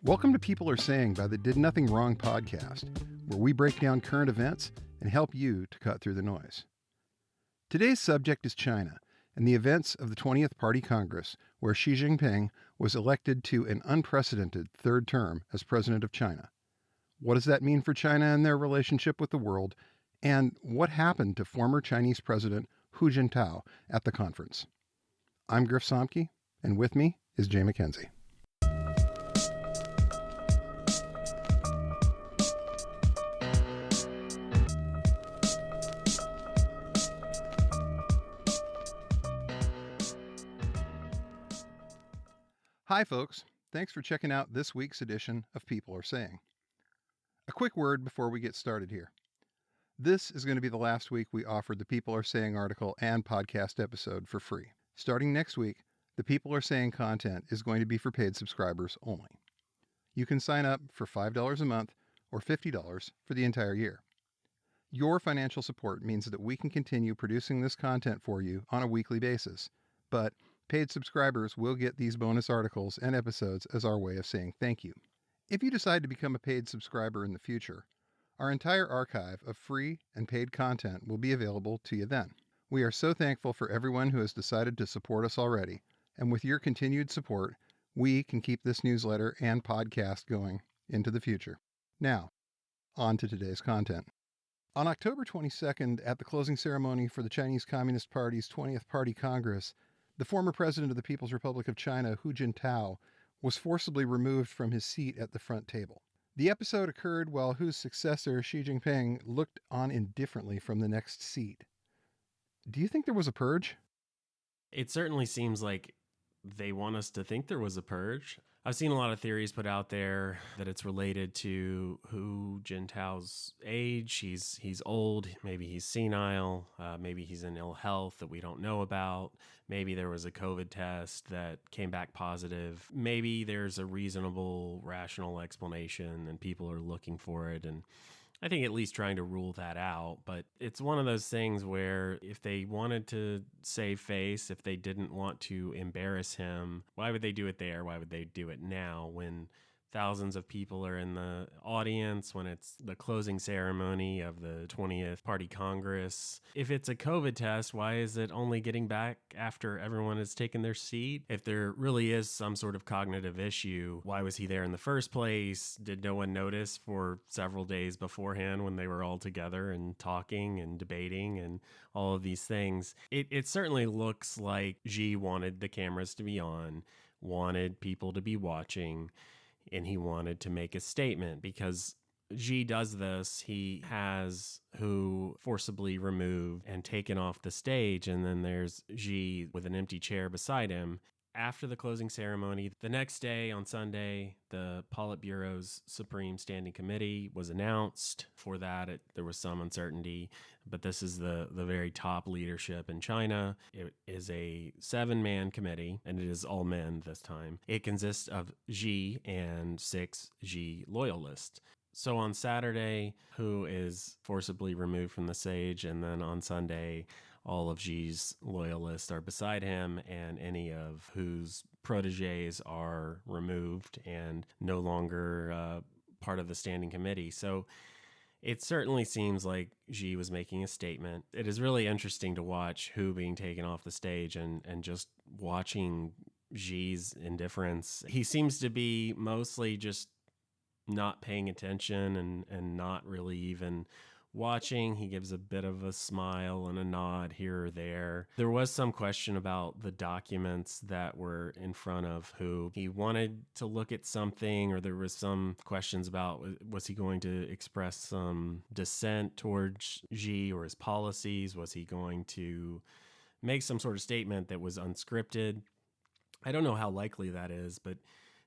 Welcome to People Are Saying by the Did Nothing Wrong podcast, where we break down current events and help you to cut through the noise. Today's subject is China and the events of the 20th Party Congress, where Xi Jinping was elected to an unprecedented third term as president of China. What does that mean for China and their relationship with the world? And what happened to former Chinese President Hu Jintao at the conference? I'm Griff, and with me is Jay McKenzie. Hi, folks. Thanks for checking out this week's edition of People Are Saying. A quick word before we get started here. This is going to be the last week we offered the People Are Saying article and podcast episode for free. Starting next week, the People Are Saying content is going to be for paid subscribers only. You can sign up for $5 a month or $50 for the entire year. Your financial support means that we can continue producing this content for you on a weekly basis, but paid subscribers will get these bonus articles and episodes as our way of saying thank you. If you decide to become a paid subscriber in the future, our entire archive of free and paid content will be available to you then. We are so thankful for everyone who has decided to support us already, and with your continued support, we can keep this newsletter and podcast going into the future. Now, on to today's content. On October 22nd, at the closing ceremony for the Chinese Communist Party's 20th Party Congress, the former president of the People's Republic of China, Hu Jintao, was forcibly removed from his seat at the front table. The episode occurred while Hu's successor, Xi Jinping, looked on indifferently from the next seat. Do you think there was a purge? It certainly seems like they want us to think there was a purge. I've seen a lot of theories put out there that it's related to Hu Jintao's age. He's old. Maybe he's senile. Maybe he's in ill health that we don't know about. Maybe there was a COVID test that came back positive. Maybe there's a reasonable, rational explanation and people are looking for it. And I think at least trying to rule that out. But it's one of those things where if they wanted to save face, if they didn't want to embarrass him, why would they do it there? Why would they do it now when thousands of people are in the audience, when it's the closing ceremony of the 20th Party Congress? If it's a COVID test, why is it only getting back after everyone has taken their seat? If there really is some sort of cognitive issue, why was he there in the first place? Did no one notice for several days beforehand when they were all together and talking and debating and all of these things? It certainly looks like Xi wanted the cameras to be on, wanted people to be watching, and he wanted to make a statement because Xi does this. He has Hu forcibly removed and taken off the stage, and then there's Xi with an empty chair beside him. After the closing ceremony, the next day on Sunday, the Politburo's Supreme Standing Committee was announced. For that, there was some uncertainty, but this is the very top leadership in China. It is a 7-man committee, and it is all men this time. It consists of Xi and 6 Xi loyalists. So on Saturday, Hu is forcibly removed from the stage, and then on Sunday, all of Xi's loyalists are beside him, and any of Hu's proteges are removed and no longer part of the standing committee. So it certainly seems like Xi was making a statement. It is really interesting to watch Hu being taken off the stage and just watching Xi's indifference. He seems to be mostly just not paying attention and not really even watching. He gives a bit of a smile and a nod here or there. There was some question about the documents that were in front of Hu. He wanted to look at something, or there was some questions about was he going to express some dissent towards Xi or his policies? Was he going to make some sort of statement that was unscripted? I don't know how likely that is, but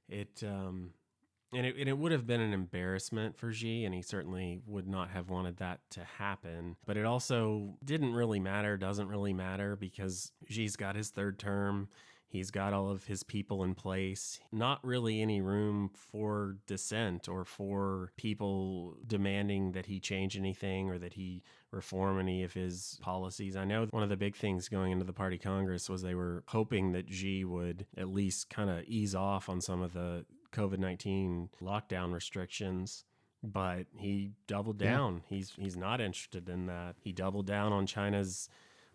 it would have been an embarrassment for Xi, and he certainly would not have wanted that to happen. But it also doesn't really matter, because Xi's got his third term. He's got all of his people in place. Not really any room for dissent or for people demanding that he change anything or that he reform any of his policies. I know one of the big things going into the Party Congress was they were hoping that Xi would at least kind of ease off on some of the COVID-19 lockdown restrictions. But he doubled Yeah. down. He's not interested in that. He doubled down on China's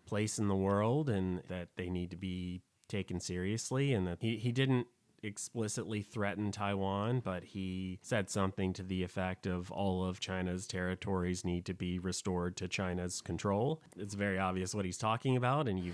place in the world and that they need to be taken seriously, and that he didn't explicitly threaten Taiwan, but he said something to the effect of all of China's territories need to be restored to China's control. It's very obvious what he's talking about, and you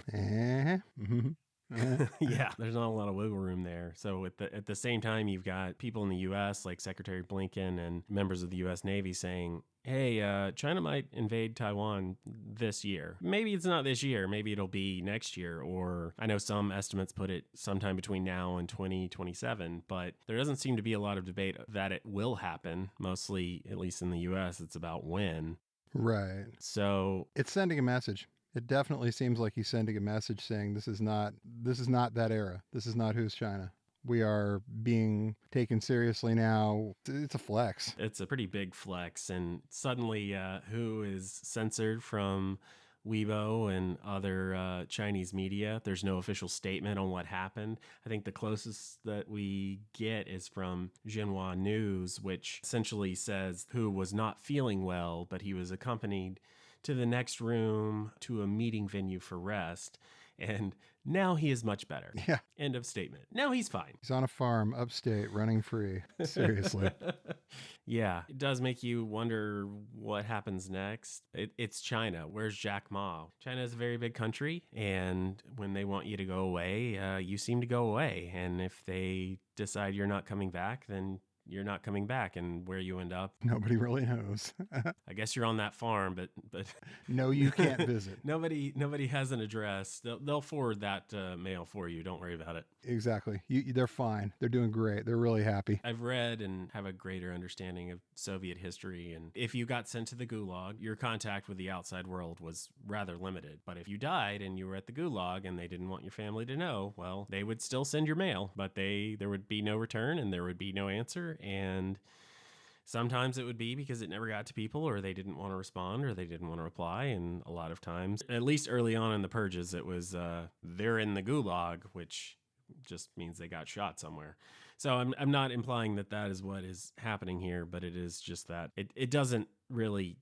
yeah, there's not a lot of wiggle room there. So at the same time, you've got people in the U.S. like Secretary Blinken and members of the U.S. Navy saying, hey, China might invade Taiwan this year. Maybe it's not this year. Maybe it'll be next year. Or I know some estimates put it sometime between now and 2027, but there doesn't seem to be a lot of debate that it will happen. Mostly, at least in the U.S., it's about when. Right. So it's sending a message. It definitely seems like he's sending a message saying this is not that era. This is not who's China. We are being taken seriously now. It's a flex. It's a pretty big flex. And suddenly, Hu is censored from Weibo and other Chinese media. There's no official statement on what happened. I think the closest that we get is from Xinhua News, which essentially says Hu was not feeling well, but he was accompanied to the next room to a meeting venue for rest. And now he is much better. Yeah. End of statement. Now he's fine. He's on a farm upstate running free. Seriously. Yeah. It does make you wonder what happens next. It's China. Where's Jack Ma? China is a very big country. And when they want you to go away, you seem to go away. And if they decide you're not coming back, then you're not coming back, and where you end up, nobody really knows. I guess you're on that farm, but no, you can't visit. Nobody has an address. They'll forward that mail for you. Don't worry about it. Exactly. They're fine. They're doing great. They're really happy. I've read and have a greater understanding of Soviet history, and if you got sent to the Gulag, your contact with the outside world was rather limited. But if you died and you were at the Gulag and they didn't want your family to know, well, they would still send your mail, but there would be no return and there would be no answer. And sometimes it would be because it never got to people, or they didn't want to respond, or they didn't want to reply. And a lot of times, at least early on in the purges, it was they're in the Gulag, which just means they got shot somewhere. So I'm not implying that is what is happening here, but it is just that it doesn't really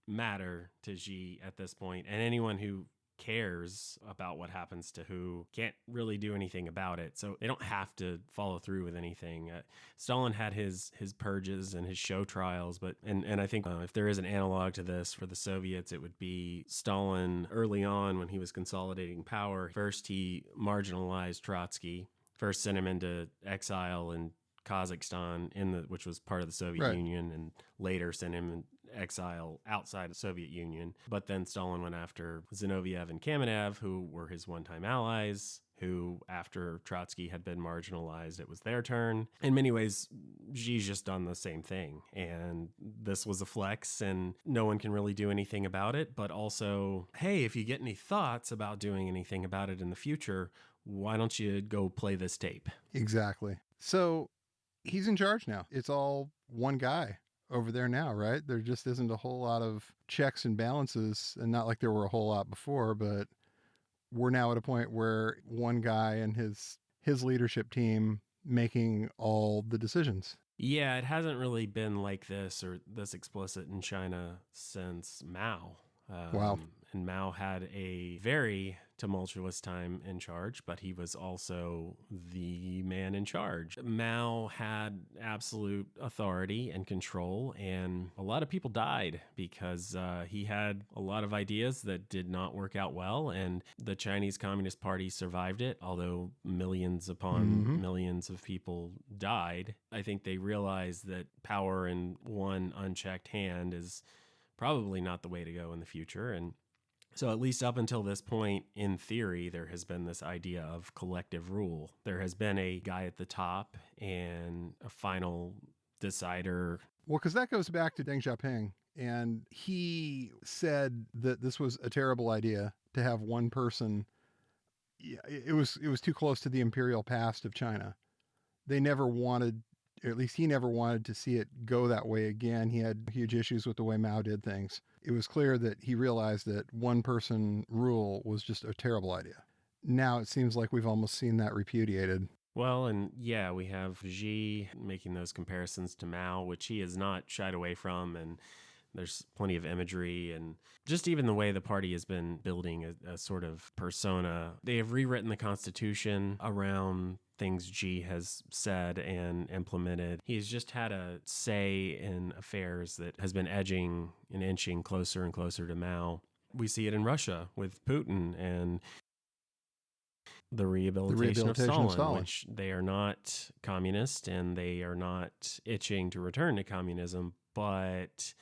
matter to Xi at this point, and anyone who cares about what happens to Hu can't really do anything about it. So they don't have to follow through with anything. Stalin had his purges and his show trials, but and I think if there is an analog to this for the Soviets, it would be Stalin early on when he was consolidating power. First, he marginalized Trotsky. First, sent him into exile in Kazakhstan, which was part of the Soviet Union, and later sent him in exile outside the Soviet Union. But then Stalin went after Zinoviev and Kamenev, who were his one-time allies, who, after Trotsky had been marginalized, it was their turn. In many ways, Xi's just done the same thing. And this was a flex, and no one can really do anything about it. But also, hey, if you get any thoughts about doing anything about it in the future, why don't you go play this tape? Exactly. So he's in charge now. It's all one guy over there now, right? There just isn't a whole lot of checks and balances, and not like there were a whole lot before, but we're now at a point where one guy and his leadership team making all the decisions. Yeah, it hasn't really been like this or this explicit in China since Mao. Wow. And Mao had a very tumultuous time in charge, but he was also the man in charge. Mao had absolute authority and control, and a lot of people died because he had a lot of ideas that did not work out well, and the Chinese Communist Party survived it, although millions upon millions of people died. I think they realized that power in one unchecked hand is probably not the way to go in the future. And so at least up until this point, in theory, there has been this idea of collective rule. There has been a guy at the top and a final decider. Well, because that goes back to Deng Xiaoping, and he said that this was a terrible idea to have one person. Yeah, it was too close to the imperial past of China. They never wanted, or at least he never wanted to see it go that way again. He had huge issues with the way Mao did things. It was clear that he realized that one person rule was just a terrible idea. Now it seems like we've almost seen that repudiated. Well, and yeah, we have Xi making those comparisons to Mao, which he has not shied away from. And there's plenty of imagery and just even the way the party has been building a sort of persona. They have rewritten the Constitution around things Xi has said and implemented. He's just had a say in affairs that has been edging and inching closer and closer to Mao. We see it in Russia with Putin and the The rehabilitation of rehabilitation of Stalin, Stalin. which they are not communist and they are not itching to return to communism, but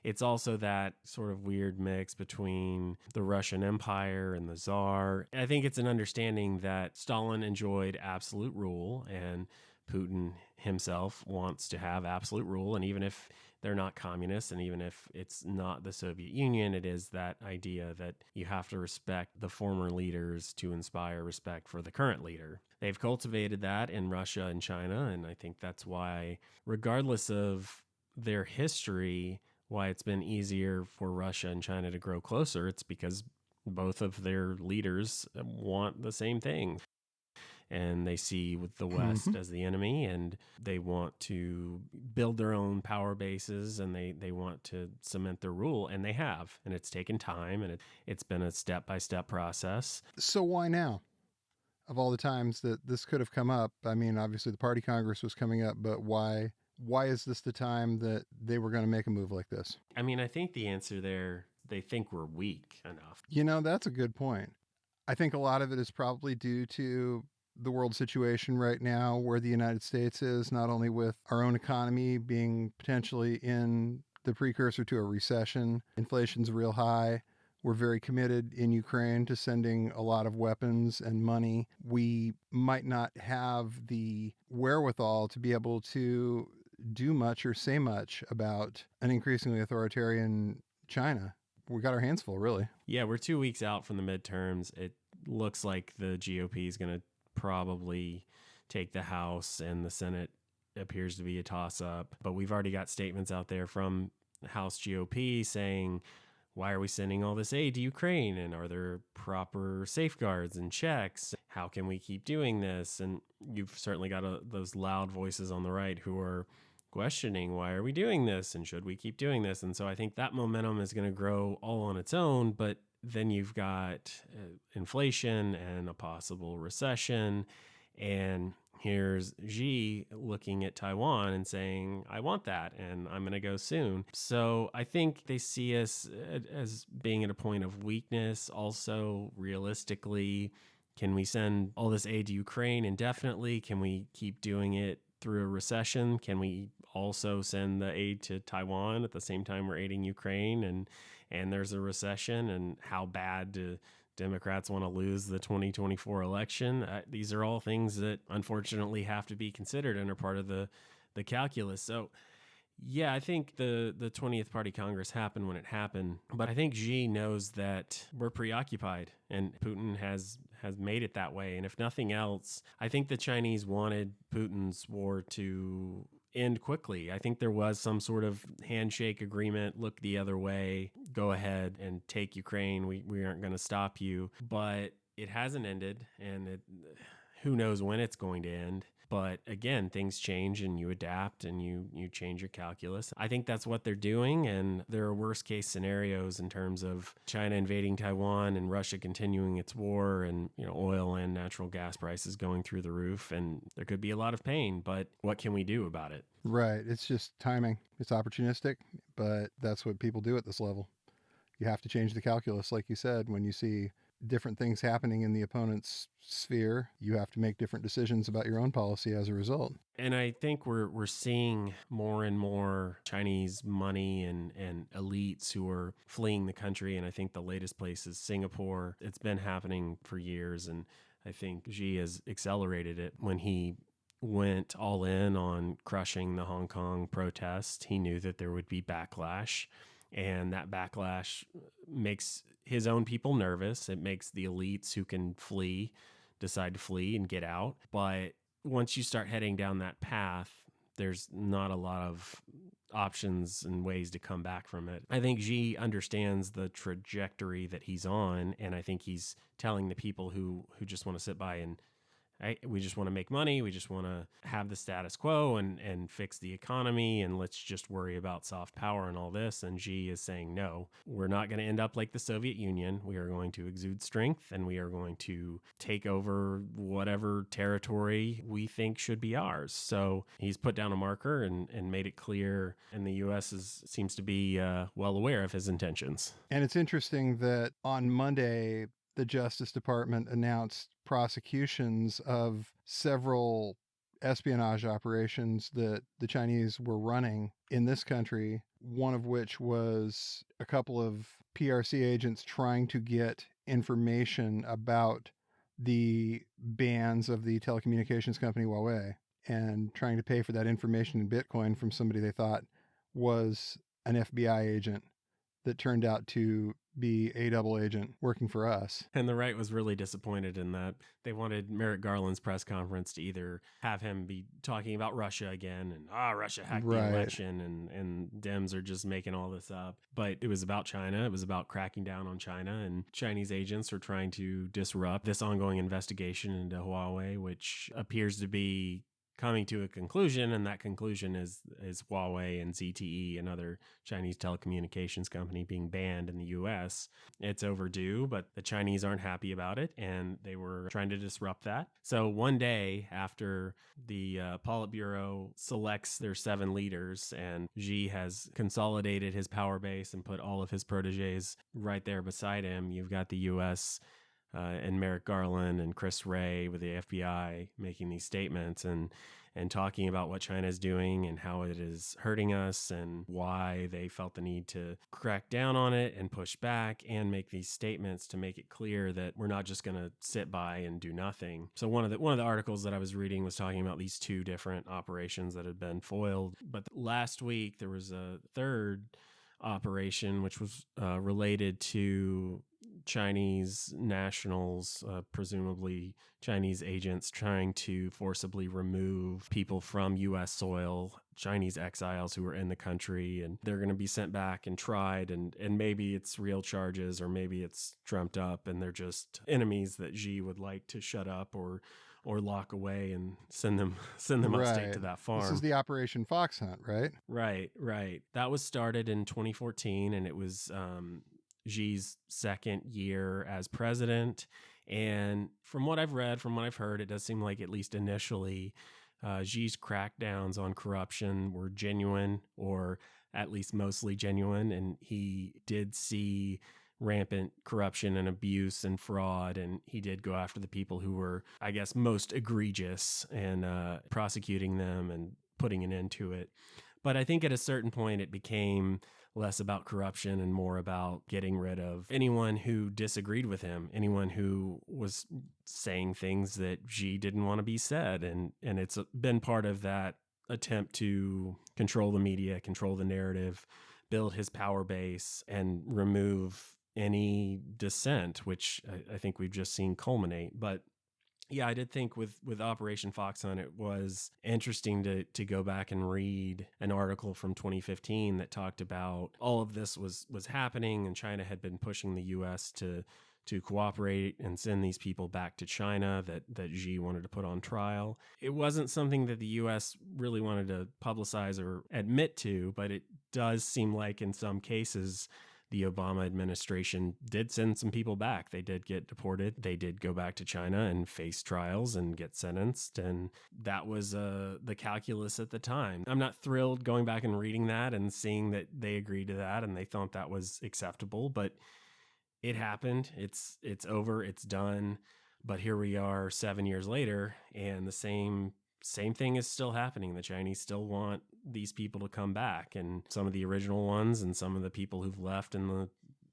it's also that sort of weird mix between the Russian Empire and the Tsar. I think it's an understanding that Stalin enjoyed absolute rule and Putin himself wants to have absolute rule. And even if they're not communists, and even if it's not the Soviet Union, it is that idea that you have to respect the former leaders to inspire respect for the current leader. They've cultivated that in Russia and China, and I think that's why, regardless of their history, why it's been easier for Russia and China to grow closer. It's because both of their leaders want the same thing. And they see with the West Hmm. as the enemy, and they want to build their own power bases, and they want to cement their rule, and they have. And it's taken time, and it's been a step-by-step process. So why now? Of all the times that this could have come up, I mean, obviously the party congress was coming up, but why is this the time that they were going to make a move like this? I mean, I think the answer there, they think we're weak enough. That's a good point. I think a lot of it is probably due to the world situation right now where the United States is, not only with our own economy being potentially in the precursor to a recession, inflation's real high. We're very committed in Ukraine to sending a lot of weapons and money. We might not have the wherewithal to be able to do much or say much about an increasingly authoritarian China. We got our hands full, really. Yeah, we're 2 weeks out from the midterms. It looks like the GOP is going to probably take the House, and the Senate appears to be a toss up. But we've already got statements out there from House GOP saying, why are we sending all this aid to Ukraine? And are there proper safeguards and checks? How can we keep doing this? And you've certainly got those loud voices on the right who are questioning, why are we doing this? And should we keep doing this? And so I think that momentum is going to grow all on its own. But then you've got inflation and a possible recession. And here's Xi looking at Taiwan and saying, I want that and I'm going to go soon. So I think they see us as being at a point of weakness. Also, realistically, can we send all this aid to Ukraine indefinitely? Can we keep doing it through a recession? Can we also send the aid to Taiwan at the same time we're aiding Ukraine and there's a recession? And how bad do Democrats want to lose the 2024 election? These are all things that unfortunately have to be considered and are part of the calculus. So yeah, I think the 20th Party Congress happened when it happened, but I think Xi knows that we're preoccupied, and Putin has made it that way. And if nothing else, I think the Chinese wanted Putin's war to end quickly. I think there was some sort of handshake agreement, look the other way, go ahead and take Ukraine. We aren't going to stop you, but it hasn't ended, and who knows when it's going to end. But again, things change and you adapt and you change your calculus. I think that's what they're doing. And there are worst case scenarios in terms of China invading Taiwan and Russia continuing its war and oil and natural gas prices going through the roof. And there could be a lot of pain, but what can we do about it? Right. It's just timing. It's opportunistic, but that's what people do at this level. You have to change the calculus, like you said, when you see different things happening in the opponent's sphere. You have to make different decisions about your own policy as a result. And I think we're seeing more and more Chinese money and elites who are fleeing the country. And I think the latest place is Singapore. It's been happening for years, and I think Xi has accelerated it when he went all in on crushing the Hong Kong protests. He knew that there would be backlash, and that backlash makes his own people nervous. It makes the elites who can flee decide to flee and get out. But once you start heading down that path, there's not a lot of options and ways to come back from it. I think Xi understands the trajectory that he's on, and I think he's telling the people who just want to sit by and we just want to make money. We just want to have the status quo and fix the economy. And let's just worry about soft power and all this. And Xi is saying, no, we're not going to end up like the Soviet Union. We are going to exude strength, and we are going to take over whatever territory we think should be ours. So he's put down a marker and made it clear. And the U.S. seems to be well aware of his intentions. And it's interesting that on Monday, the Justice Department announced prosecutions of several espionage operations that the Chinese were running in this country, one of which was a couple of PRC agents trying to get information about the bans of the telecommunications company Huawei and trying to pay for that information in Bitcoin from somebody they thought was an FBI agent that turned out to be a double agent working for us. And the right was really disappointed in that. They wanted Merrick Garland's press conference to either have him be talking about Russia again and Russia hacked the election and Dems are just making all this up. But it was about China. It was about cracking down on China, and Chinese agents are trying to disrupt this ongoing investigation into Huawei, which appears to be coming to a conclusion, and that conclusion is Huawei and ZTE, another Chinese telecommunications company, being banned in the U.S. It's overdue, but the Chinese aren't happy about it, and they were trying to disrupt that. So one day after the Politburo selects their 7 leaders, and Xi has consolidated his power base and put all of his proteges right there beside him, you've got the U.S. And Merrick Garland and Chris Wray with the FBI making these statements and talking about what China is doing and how it is hurting us and why they felt the need to crack down on it and push back and make these statements to make it clear that we're not just going to sit by and do nothing. So one of the articles that I was reading was talking about these 2 different operations that had been foiled. But last week there was a third operation which was related to Chinese nationals, presumably Chinese agents, trying to forcibly remove people from U.S. soil, Chinese exiles who were in the country, and they're going to be sent back and tried, and maybe it's real charges or maybe it's trumped up and they're just enemies that Xi would like to shut up or lock away and send them upstate to that farm. This is the Operation Fox Hunt, right? Right. That was started in 2014, and it was Xi's second year as president. And from what I've read, from what I've heard, it does seem like, at least initially, Xi's crackdowns on corruption were genuine, or at least mostly genuine. And he did see rampant corruption and abuse and fraud, and he did go after the people who were, I guess, most egregious and prosecuting them and putting an end to it. But I think at a certain point it became less about corruption and more about getting rid of anyone who disagreed with him, anyone who was saying things that Xi didn't want to be said. And it's been part of that attempt to control the media, control the narrative, build his power base, and remove any dissent, which I think we've just seen culminate. But yeah, I did think with Operation Fox Hunt, it was interesting to go back and read an article from 2015 that talked about all of this was happening, and China had been pushing the U.S. to cooperate and send these people back to China that Xi wanted to put on trial. It wasn't something that the U.S. really wanted to publicize or admit to, but it does seem like in some cases the Obama administration did send some people back. They did get deported. They did go back to China and face trials and get sentenced. And that was the calculus at the time. I'm not thrilled going back and reading that and seeing that they agreed to that and they thought that was acceptable, but it happened. It's over. It's done. But here we are 7 years later, and the same thing is still happening. The Chinese still want these people to come back, and some of the original ones and some of the people who've left in the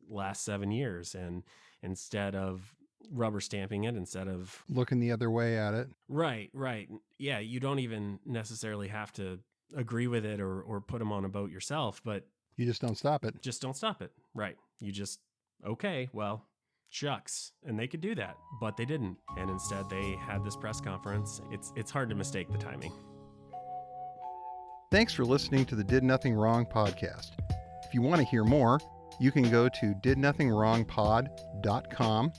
last 7 years. And instead of rubber stamping it, instead of looking the other way at it. Right. Yeah, you don't even necessarily have to agree with it or put them on a boat yourself, but you just don't stop it. Just don't stop it. Right. You just, okay, well, shucks. And they could do that, but they didn't. And instead they had this press conference. It's hard to mistake the timing. Thanks for listening to the Did Nothing Wrong podcast. If you want to hear more, you can go to didnothingwrongpod.com.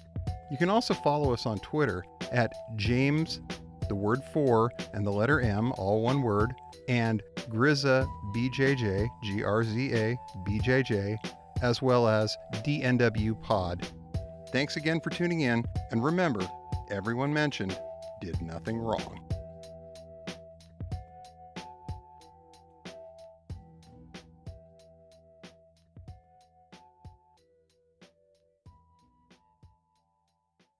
You can also follow us on Twitter at James the word for, and the letter M, all one word, and Grizza BJJ, Grzza BJJ, as well as DNW Pod. Thanks again for tuning in, and remember, everyone mentioned did nothing wrong.